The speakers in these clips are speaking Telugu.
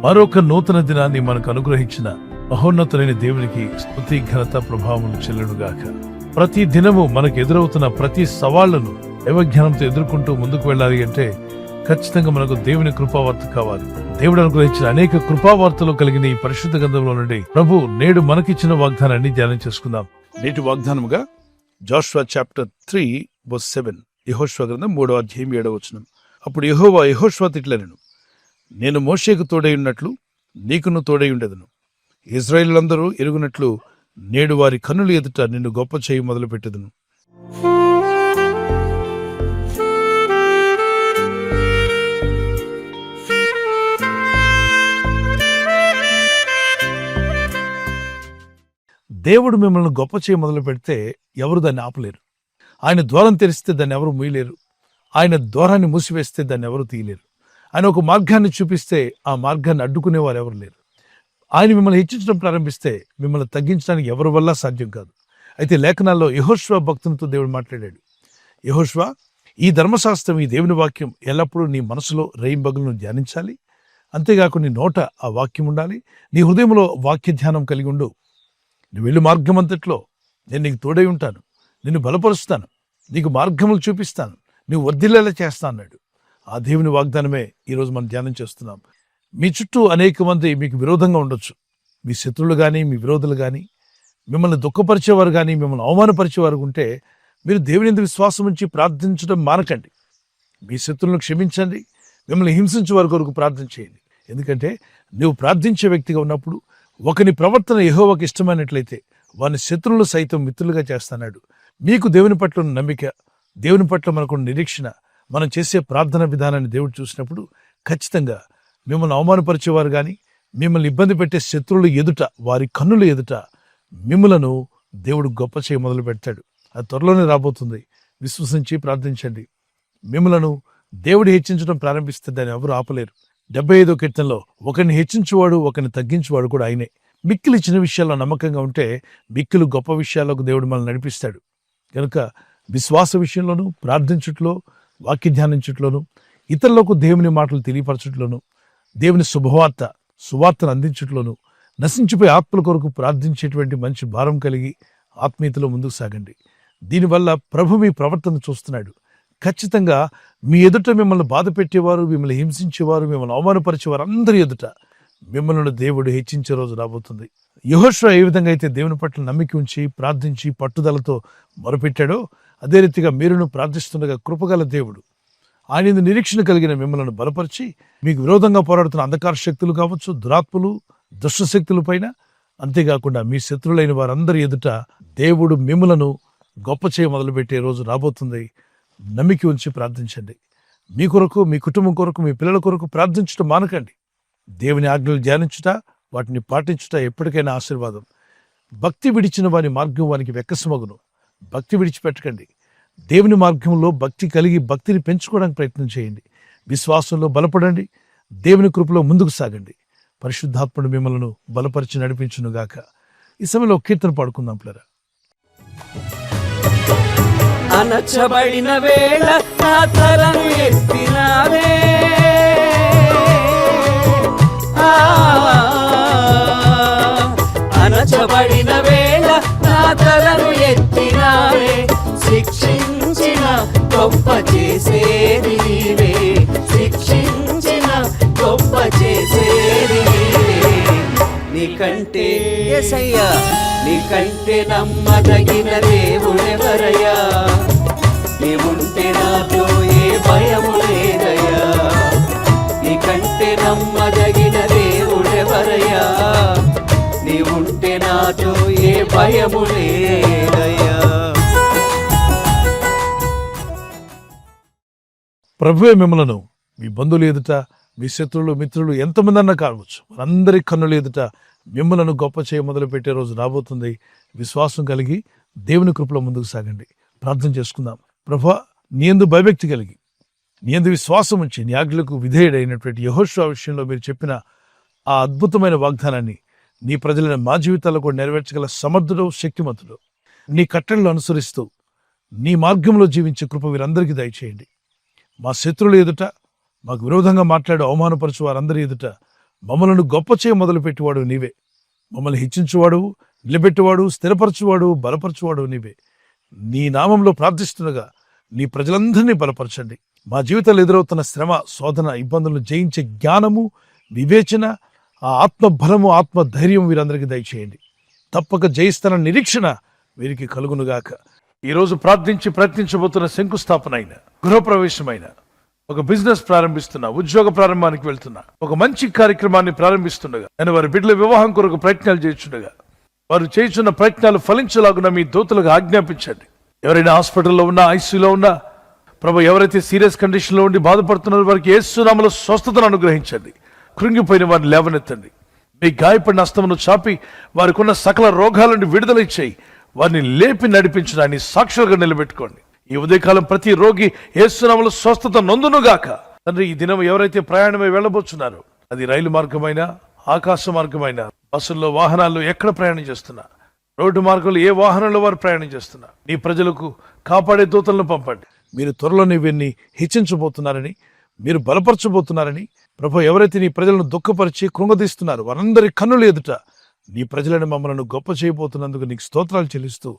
మరొక నూతన దినాన్ని మనకు అనుగ్రహించిన మహోన్నతులైన దేవునికి స్తుతి ఘనత ప్రభావములు చెల్లుడుగాక. ప్రతి దినము మనకు ఎదురవుతున్న ప్రతి సవాళ్లను దైవజ్ఞానంతో ఎదుర్కొంటూ ముందుకు వెళ్ళాలి అంటే ఖచ్చితంగా మనకు దేవుని కృపావార్త కావాలి. దేవుడు అనుగ్రహించిన అనేక కృపావార్తలు కలిగిన ఈ పరిశుద్ధ గ్రంథంలో నుండి ప్రభు నేడు మనకిచ్చిన వాగ్దానాన్ని ధ్యానం చేసుకుందాం. నేటి వాగ్దానముగా జోషువ చాప్టర్ 3:7, యెహోషువ గ్రంథం 3వ అధ్యాయం 7వ వచనం. అప్పుడు యెహోవా యెహోషువతో ఇట్లనెను, నేను మోషేకు తోడై ఉన్నట్లు నీకును తోడై ఉండెదను. ఇశ్రాయేలులందరూ ఎరుగునట్లు నేడు వారి కన్నుల ఎదుట నిన్ను గొప్ప చేయి మొదలు పెట్టెదను. దేవుడు మిమ్మల్ని గొప్ప చేయి మొదలు పెడితే ఎవరు దాన్ని ఆపలేరు. ఆయన ద్వారం తెరిస్తే దాన్ని ఎవరు మూయలేరు. ఆయన ద్వారాన్ని మూసివేస్తే దాన్ని ఎవరు తీయలేరు. ఆయన ఒక మార్గాన్ని చూపిస్తే ఆ మార్గాన్ని అడ్డుకునేవారు ఎవరు లేరు. ఆయన మిమ్మల్ని హెచ్చించడం ప్రారంభిస్తే మిమ్మల్ని తగ్గించడానికి ఎవరి వల్ల సాధ్యం కాదు. అయితే లేఖనాల్లో యెహోషువ భక్తునితో దేవుడు మాట్లాడాడు. యెహోషువ, ఈ ధర్మశాస్త్రం, ఈ దేవుని వాక్యం ఎల్లప్పుడూ నీ మనసులో రేయింబగలను ధ్యానించాలి. అంతేకాకుండా నీ నోట ఆ వాక్యం ఉండాలి. నీ హృదయంలో వాక్య ధ్యానం కలిగి ఉండు. నువ్వు వెళ్ళు మార్గం అంతట్లో నేను నీకు తోడై ఉంటాను, నిన్ను బలపరుస్తాను, నీకు మార్గములు చూపిస్తాను, నువ్వు వర్ధిల్లేలా చేస్తా అన్నాడు. ఆ దేవుని వాగ్దానమే ఈరోజు మనం ధ్యానం చేస్తున్నాం. మీ చుట్టూ అనేక మంది మీకు విరోధంగా ఉండొచ్చు. మీ శత్రువులు కానీ, మీ విరోధులు కానీ, మిమ్మల్ని దుఃఖపరిచేవారు కానీ, మిమ్మల్ని అవమానపరిచేవారు ఉంటే మీరు దేవుని యందు విశ్వాసం ఉంచి ప్రార్థించడం మానకండి. మీ శత్రువులను క్షమించండి. మిమ్మల్ని హింసించే వారి కొరకు ప్రార్థన చేయండి. ఎందుకంటే నువ్వు ప్రార్థించే వ్యక్తిగా ఉన్నప్పుడు ఒకని ప్రవర్తన యెహోవాకు ఇష్టమైనట్లయితే వాని శత్రువులు సైతం మిత్రులుగా చేస్తాడు. మీకు దేవుని పట్ల నమ్మిక, దేవుని పట్ల మనకు నిరీక్షణ, మనం చేసే ప్రార్థన విధానాన్ని దేవుడు చూసినప్పుడు ఖచ్చితంగా మిమ్మల్ని అవమానపరిచేవారు కానీ, మిమ్మల్ని ఇబ్బంది పెట్టే శత్రువులు ఎదుట, వారి కన్నుల ఎదుట మిమ్మలను దేవుడు గొప్ప చేయ మొదలు పెడతాడు. అది త్వరలోనే రాబోతుంది. విశ్వసించి ప్రార్థించండి. మిమ్మలను దేవుడు హెచ్చించడం ప్రారంభిస్తే దాన్ని ఎవరు ఆపలేరు. 75వ కీర్తనలో ఒకరిని హెచ్చించువాడు, ఒకరిని తగ్గించువాడు కూడా ఆయనే. మిక్కిలి చిన్న విషయాల్లో నమ్మకంగా ఉంటే మిక్కిలు గొప్ప విషయాలకు దేవుడు మనల్ని నడిపిస్తాడు. కనుక విశ్వాస విషయంలోనూ, ప్రార్థించుట్లో, వాక్య ధ్యానించుట్లోనూ, ఇతరులకు దేవుని మాటలు తెలియపరచుట్లోనూ, దేవుని సువార్తను అందించుట్లోనూ, నశించిపోయే ఆత్మల కొరకు ప్రార్థించేటువంటి మంచి భారం కలిగి ఆత్మీయతలో ముందుకు సాగండి. దీనివల్ల ప్రభు మీ ప్రవర్తన చూస్తున్నాడు. ఖచ్చితంగా మీ ఎదుట మిమ్మల్ని బాధ పెట్టేవారు, మిమ్మల్ని హింసించేవారు, మిమ్మల్ని అవమానపరిచేవారు అందరి ఎదుట మిమ్మల్ని దేవుడు హెచ్చించే రోజు రాబోతుంది. యెహోషువ ఏ విధంగా అయితే దేవుని పట్ల నమ్మిక ఉంచి ప్రార్థించి పట్టుదలతో మొరపెట్టాడో అదే రీతిగా మీరును ప్రార్థిస్తుండగా కృపగల దేవుడు ఆయన నిరీక్షణ కలిగిన మిమ్మల్ని బలపరిచి మీకు విరోధంగా పోరాడుతున్న అంధకార శక్తులు కావచ్చు, దురాత్మలు, దుష్ట శక్తుల పైన, అంతేకాకుండా మీ శత్రులైన వారందరి ఎదుట దేవుడు మిమ్మలను గొప్ప చేయ మొదలుపెట్టే రోజు రాబోతుంది. నమ్మిక ఉంచి ప్రార్థించండి. మీ కొరకు, మీ కుటుంబం కొరకు, మీ పిల్లల కొరకు ప్రార్థించడం మానకండి. దేవుని ఆజ్ఞలు ధ్యానించుట, వాటిని పాటించుట ఎప్పటికైనా ఆశీర్వాదం. భక్తి విడిచిన వాని మార్గం వానికి వెక్కసమగును. భక్తి విడిచిపెట్టకండి. దేవుని మార్గంలో భక్తి కలిగి భక్తిని పెంచుకోవడానికి ప్రయత్నం చేయండి. విశ్వాసంలో బలపడండి. దేవుని కృపలో ముందుకు సాగండి. పరిశుద్ధాత్ముడు మిమ్మల్ని బలపరిచి నడిపించునుగాక. ఈ సమయంలో కీర్తన పాడుకుందాం పిల్లరా. అనచబడిన వేళ నా తలను ఎత్తినావే, అనచబడిన వేళ నా తలను ఎత్తినావే, శిక్షించిన గొప్ప చేసేది నీవే, శిక్షించిన గొప్ప చేసేది నీవే. నీకంటే యేసయ్యా, నీకంటే నమ్మదగిన దేవుడెవరయ్యా, నీవుంటే నాతో ఏ భయము లేదయ్యా. నీకంటే నమ్మదగిన దేవుడెవరయ్యా, నీవుంటే నాతో ఏ భయము లేదయ్యా. ప్రభువే మిమ్మలను మీ బంధువులు ఎదుట, మీ శత్రువులు, మిత్రులు ఎంతమంది అన్నా కావచ్చు, అందరి కన్నుల ఎదుట మిమ్మలను గొప్ప చేయ మొదలు పెట్టే రోజు రాబోతుంది. విశ్వాసం కలిగి దేవుని కృపలో ముందుకు సాగండి. ప్రార్థన చేసుకుందాం. ప్రభువా, నీ యందు భయభక్తి కలిగి, నీ యందు విశ్వాసం ఉంచి, నీ ఆజ్ఞలకు విధేయుడైనటువంటి యెహోషువ విషయంలో మీరు చెప్పిన ఆ అద్భుతమైన వాగ్దానాన్ని నీ ప్రజలను మా జీవితాల్లో కూడా నెరవేర్చగల సమర్థుడు, శక్తిమంతుడు, నీ కట్టడలు అనుసరిస్తూ నీ మార్గంలో జీవించే కృప వీరందరికీ దయచేయండి. మా శత్రువుల ఎదుట, మాకు విరోధంగా మాట్లాడే అవమానపరచు వారందరి ఎదుట మమ్మలను గొప్ప చేయ మొదలుపెట్టేవాడు నీవే. మమ్మల్ని హెచ్చించువాడు, నిలబెట్టువాడు, స్థిరపరచువాడు, బలపరచువాడు నీవే. నీ నామంలో ప్రార్థిస్తుండగా నీ ప్రజలందరినీ బలపరచండి. మా జీవితాలు ఎదురవుతున్న శ్రమ, శోధన, ఇబ్బందులను జయించే జ్ఞానము, వివేచన, ఆ ఆత్మబలము, ఆత్మధైర్యం వీరందరికీ దయచేయండి. తప్పక జయిస్తున్న నిరీక్షణ వీరికి కలుగునుగాక. ఈరోజు ప్రార్థించి ప్రయత్నించబోతున్న శంకుస్థాపన అయిన, గృహప్రవేశమైన, ఒక బిజినెస్ ప్రారంభిస్తున్నా, ఉద్యోగ ప్రారంభానికి వెళ్తున్నా, ఒక మంచి కార్యక్రమాన్ని ప్రారంభిస్తుండగా, నేను వారి బిడ్డల వివాహం కొరకు ప్రయత్నాలు చేస్తుండగా, వారు చేస్తున్న ప్రయత్నాలు ఫలించలాగున మీ దూతలకు ఆజ్ఞాపించండి. ఎవరైనా హాస్పిటల్లో ఉన్నా, ఐసీయూలో ఉన్నా, ప్రభు ఎవరైతే సీరియస్ కండిషన్లో ఉండి బాధపడుతున్నారో వారికి యేసు నామములో స్వస్థతను అనుగ్రహించండి. కృంగిపోయిన వారిని లేవనెత్తండి. మీ గాయపడిన హస్తమును చాపి వారికి ఉన్న సకల రోగాల నుండి విడుదల ఇచ్చేయి. వారిని లేపి నడిపించడాన్ని సాక్షులుగా నిలబెట్టుకోండి. ఈ ఉదయకాలం ప్రతి రోగి యేసు నామములో స్వస్థత నొందునుగాక. తండ్రి, ఈ దినం ఎవరైతే ప్రయాణమై వెళ్ళబోతున్నారో, అది రైలు మార్గమైన, ఆకాశ మార్గమైన, బస్సుల్లో, వాహనాల్లో ఎక్కడ ప్రయాణం చేస్తున్నా, రోడ్డు మార్గంలో ఏ వాహనంలో వారు ప్రయాణం చేస్తున్నా, నీ ప్రజలకు కాపాడే దూతలను పంపండి. మీరు త్వరలోనే వీరిని హెచ్చించబోతున్నారని, మీరు బలపరచబోతున్నారని, ప్రభు ఎవరైతే నీ ప్రజలను దుఃఖపరిచి కృంగదీస్తున్నారు వారందరి కన్నుల ఎదుట నీ ప్రజలను, మమ్మలను గొప్ప చేయబోతున్నందుకు నీకు స్తోత్రాలు చెల్లిస్తూ,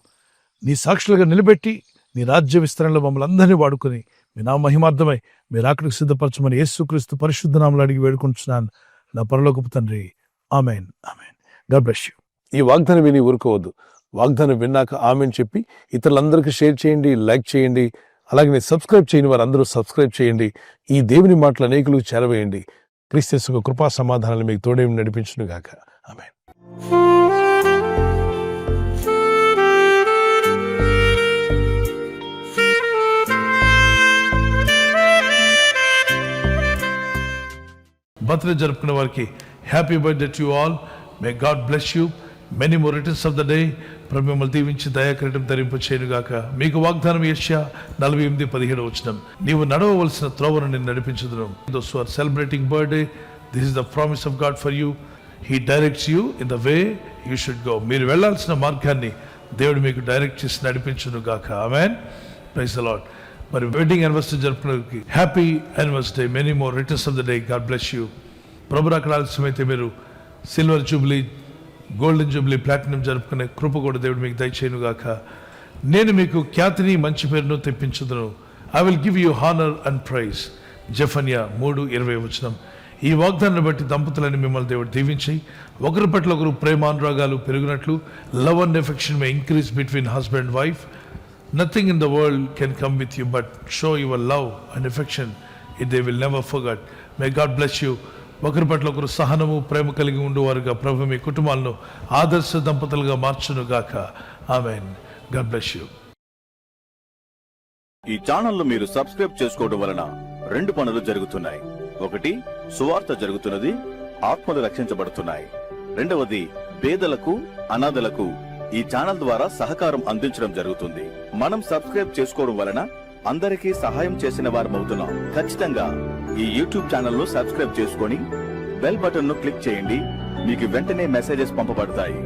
నీ సాక్షులుగా నిలబెట్టి నీ రాజ్య విస్తరణలో మమ్మల్ని అందరినీ వాడుకొని మీ నా మహిమార్థమై మీరు అక్కడికి సిద్ధపరచమని యేసుక్రీస్తు పరిశుద్ధ నామములో అడిగి వేడుకుంటున్నాను నా పరలోకపు తండ్రి. Amen, amen. God bless you. ఈ వాగ్దానం విని ఊరుకోవద్దు. వాగ్దానం విన్నాక ఆమెన్ చెప్పి ఇతరులందరికీ షేర్ చేయండి, లైక్ చేయండి. అలాగే సబ్స్క్రైబ్ చేయని వారందరూ సబ్స్క్రైబ్ చేయండి. ఈ దేవుని మాటలు అనేకులకు చేరవేయండి. క్రీస్తు యేసు కృపా సమాధానాలు మీకు తోడే నడిపించును గాక. ఆమేన్. బర్త్డే జరుపుకున్న వారికి happy birthday to all. May God bless you. Many more returns of the day. ప్రభు మిమ్మల్ని దీవించి దయాకిరీటం ధరింప చేయనుగాక. మీకు వాగ్దానం యెషయా 48:17 నీవు నడవవలసిన త్రోవను నేను నడిపించుదును. Those who are celebrating birthday, this is the promise of God for you. He directs you in the way you should go. మీరు వెళ్ళాల్సిన మార్గాన్ని దేవుడు మీకు డైరెక్ట్ చేసి నడిపించునుగాక. ఆమేన్. Praise the Lord. మరి వెడ్డింగ్ యానివర్సరీ జరుపుకునే happy anniversary. Many more returns of the day. God bless you. ప్రభు రాకడ ఆలస్యమైతే మీరు silver jubilee, golden jubilee, platinum జరుపుకునే కృప కూడా దేవుడు మీకు దయచేయునుగాక. నేను మీకు ఖ్యాతిని, మంచి పేరును తెప్పించుదును. I will give you honour and praise. Zephaniah 3:20. ఈ వాగ్దానాన్ని బట్టి దంపతులని మిమ్మల్ని దేవుడు దీవించి ఒకరి పట్ల ఒకరు ప్రేమానురాగాలు పెరిగినట్లు, love and affection may increase between husband and wife. Nothing in the world can come with you but show your love and affection. It they will never forget. May God bless you. ఒకరి పట్ల ఒకరు సహనము, ప్రేమ కలిగి ఉండేవారుగా ప్రభు మీ కుటుంబాలను ఆదర్శ దంపతులుగా మార్చునుగాక. ఆమేన్. God bless you. ఈ ఛానల్ మీరు సబ్స్క్రైబ్ చేసుకోవడం వలన 2 పనులు జరుగుతున్నాయి. ఒకటి, సువార్త జరుగుతున్నది, ఆత్మలు రక్షించబడుతున్నాయి. రెండవది, పేదలకు, అనాథలకు ఈ ఛానల్ ద్వారా సహకారం అందించడం జరుగుతుంది. మనం సబ్స్క్రైబ్ చేసుకోవడం వలన అందరికీ సహాయం చేసిన వారమవుతున్నాం. ఖచ్చితంగా ఈ యూట్యూబ్ ఛానల్ ను సబ్స్క్రైబ్ చేసుకొని బెల్ బటన్ ను క్లిక్ చేయండి. మీకు వెంటనే మెసేజెస్ పంపబడతాయి.